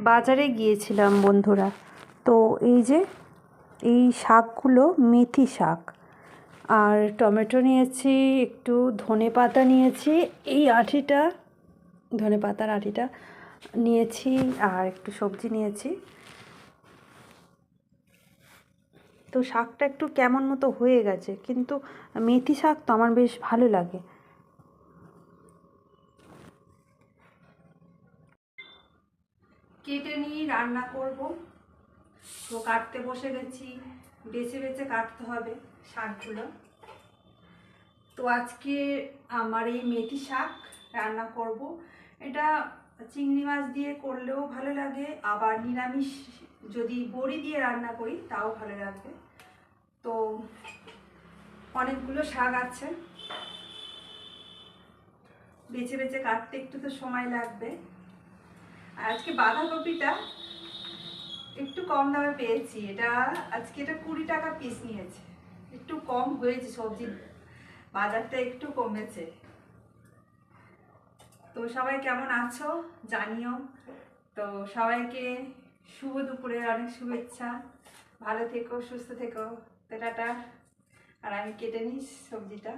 বাজারে গিয়েছিলাম বন্ধুরা। তো এই যে এই শাকগুলো মেথি শাক, আর টমেটো নিয়েছি, একটু ধনেপাতা নিয়েছি, এই আঁটিটা ধনেপাতার আঁটিটা নিয়েছি, আর একটু সবজি নিয়েছি। তো শাকটা একটু কেমন মতো হয়ে গেছে, কিন্তু মেথি শাক তো আমার বেশ ভালো লাগে। কেটে নিয়ে রান্না করব। তো কাটতে বসে গেছি, বেছে বেছে কাটতে হবে শাকগুলো। তো আজকে আমার এই মেথি শাক রান্না করব। এটা চিংড়ি মাছ দিয়ে করলেও ভালো লাগে, আবার নিরামিষ যদি বড়ি দিয়ে রান্না করি তাও ভালো লাগবে। তো অনেকগুলো শাক আছে, বেছে বেছে কাটতে একটু তো সময় লাগবে। আর আজকে বাঁধাকপিটা একটু কম দামে পেয়েছি, এটা 20 টাকা পিস নিয়েছে, একটু কম হয়েছে, সবজির বাজারটা একটু কমেছে। তো সবাই কেমন আছো জানিও। তো সবাইকে শুভ দুপুরের অনেক শুভেচ্ছা। ভালো থেকো, সুস্থ থেকো। টাটা। আর আমি কেটে নিই সবজিটা।